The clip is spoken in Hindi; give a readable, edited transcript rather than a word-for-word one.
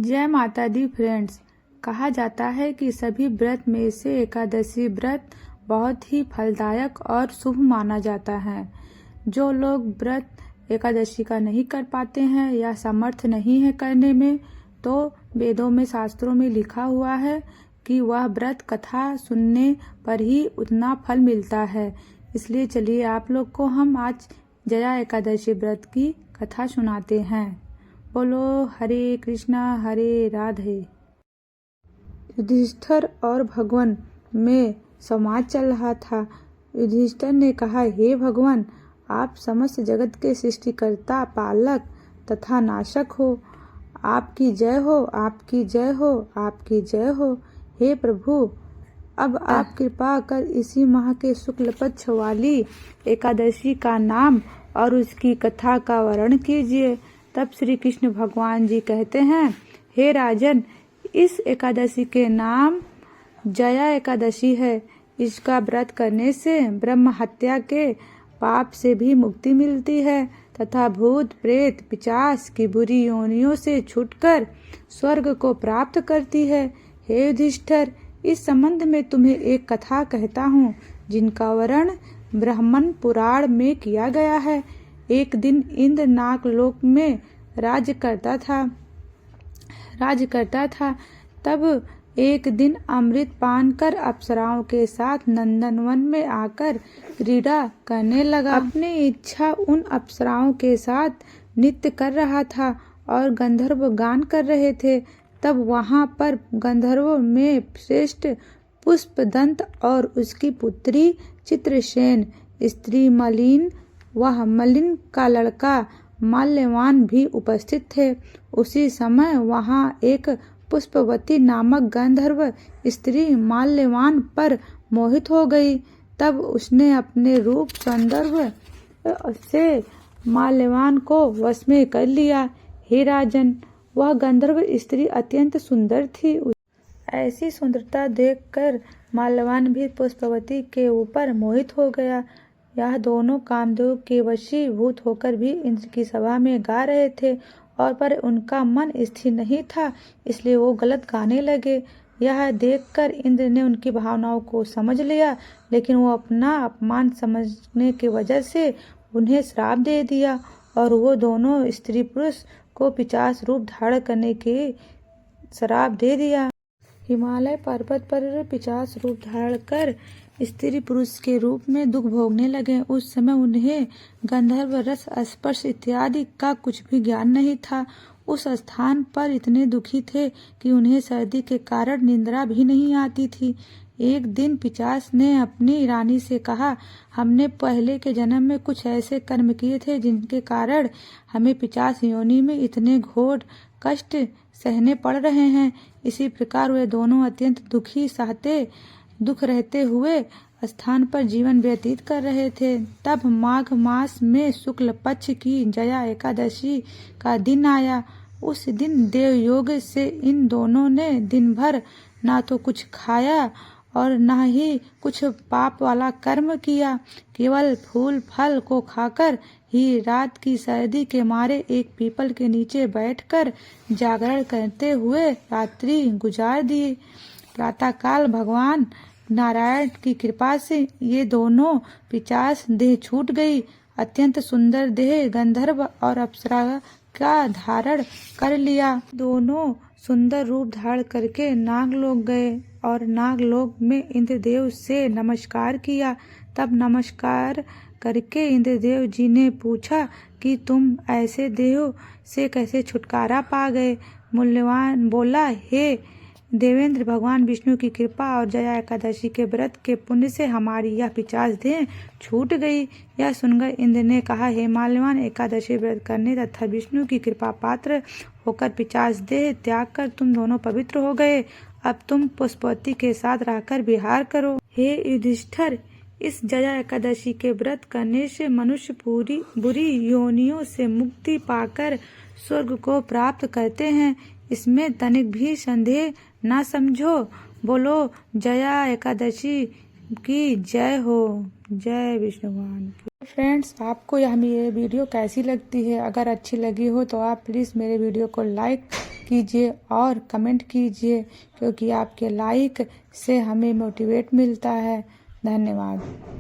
जय माता दी फ्रेंड्स। कहा जाता है कि सभी व्रत में से एकादशी व्रत बहुत ही फलदायक और शुभ माना जाता है। जो लोग व्रत एकादशी का नहीं कर पाते हैं या समर्थ नहीं है करने में, तो वेदों में शास्त्रों में लिखा हुआ है कि वह व्रत कथा सुनने पर ही उतना फल मिलता है। इसलिए चलिए आप लोग को हम आज जया एकादशी व्रत की कथा सुनाते हैं। बोलो हरे कृष्णा हरे राधे। युधिष्ठिर और भगवान में संवाद चल रहा था। युधिष्ठिर ने कहा, हे भगवान, आप समस्त जगत के सृष्टिकर्ता, पालक तथा नाशक हो। आपकी जय हो, आपकी जय हो, आपकी जय हो। हे प्रभु, अब आप कृपा कर इसी माह के शुक्ल पक्ष वाली एकादशी का नाम और उसकी कथा का वर्णन कीजिए। तब श्री कृष्ण भगवान जी कहते हैं, हे राजन, इस एकादशी के नाम जया एकादशी है। इसका व्रत करने से ब्रह्म हत्या के पाप से भी मुक्ति मिलती है तथा भूत प्रेत पिशाच की बुरी योनियों से छूटकर स्वर्ग को प्राप्त करती है। हे युधिष्ठिर, इस संबंध में तुम्हें एक कथा कहता हूँ जिनका वर्णन ब्राह्मण पुराण में किया गया है। एक दिन इंद्र नागलोक में राज्य करता था। तब एक दिन अमृत पान कर अप्सराओं के साथ नंदनवन में आकर क्रीड़ा करने लगा। अपनी इच्छा उन अप्सराओं के साथ नृत्य कर रहा था और गंधर्व गान कर रहे थे। तब वहां पर गंधर्वों में श्रेष्ठ पुष्पदंत और उसकी पुत्री चित्रसेन, स्त्री मलिन, वह मलिन का लड़का माल्यवान भी उपस्थित थे। उसी समय वहां एक पुष्पवती नामक गंधर्व स्त्री माल्यवान पर मोहित हो गई। तब उसने अपने रूप सौंदर्य से माल्यवान को वश में कर लिया। हे राजन, वह गंधर्व स्त्री अत्यंत सुंदर थी। ऐसी सुंदरता देखकर माल्यवान भी पुष्पवती के ऊपर मोहित हो गया। यह दोनों कामदेव के वशीभूत होकर भी इंद्र की सभा में गा रहे थे और पर उनका मन स्थिर नहीं था, इसलिए वो गलत गाने लगे। यह देखकर इंद्र ने उनकी भावनाओं को समझ लिया, लेकिन वो अपना अपमान समझने की वजह से उन्हें श्राप दे दिया और वो दोनों स्त्री पुरुष को पिशाच रूप धारण करने के श्राप दे दिया। हिमालय पर्वत पर पिशाच रूप धारण कर स्त्री पुरुष के रूप में दुख भोगने लगे। उस समय उन्हें गंधर्व रस स्पर्श इत्यादि का कुछ भी ज्ञान नहीं था। उस स्थान पर इतने दुखी थे कि उन्हें सर्दी के कारण निद्रा भी नहीं आती थी। एक दिन पिशाच ने अपनी रानी से कहा, हमने पहले के जन्म में कुछ ऐसे कर्म किए थे जिनके कारण हमें पिशाच योनि में इतने घोर कष्ट सहने पड़ रहे हैं। इसी प्रकार वे दोनों अत्यंत दुख रहते हुए स्थान पर जीवन व्यतीत कर रहे थे। तब माघ मास में शुक्ल पक्ष की जया एकादशी का दिन आया। उस दिन देव योग से इन दोनों ने दिन भर ना तो कुछ खाया और न ही कुछ पाप वाला कर्म किया। केवल फूल फल को खाकर ही रात की सर्दी के मारे एक पीपल के नीचे बैठकर जागरण करते हुए रात्रि गुजार दी। प्रातःकाल भगवान नारायण की कृपा से ये दोनों पिशाच देह छूट गई। अत्यंत सुंदर देह गंधर्व और अप्सरा का धारण कर लिया। दोनों सुंदर रूप धारण करके नागलोक गए और नागलोक में इंद्रदेव से नमस्कार किया। तब नमस्कार करके इंद्रदेव जी ने पूछा कि तुम ऐसे देह से कैसे छुटकारा पा गए। मूल्यवान बोला, हे देवेंद्र, भगवान विष्णु की कृपा और जया एकादशी के व्रत के पुण्य से हमारी यह पिशाच देह छूट गई। यह सुनकर इंद्र ने कहा, हे माल्यवान, एकादशी व्रत करने तथा विष्णु की कृपा पात्र होकर पिशाच देह त्याग कर तुम दोनों पवित्र हो गए। अब तुम पुष्पवती के साथ रहकर विहार करो। हे युधिष्ठिर, इस जया एकादशी के व्रत करने से मनुष्य बुरी योनियों से मुक्ति पाकर स्वर्ग को प्राप्त करते हैं। इसमें तनिक भी संदेह ना समझो। बोलो जया एकादशी की जय हो। जय विष्णु भगवान की। फ्रेंड्स, आपको यह मेरी वीडियो कैसी लगती है? अगर अच्छी लगी हो तो आप प्लीज़ मेरे वीडियो को लाइक कीजिए और कमेंट कीजिए, क्योंकि आपके लाइक से हमें मोटिवेट मिलता है। धन्यवाद।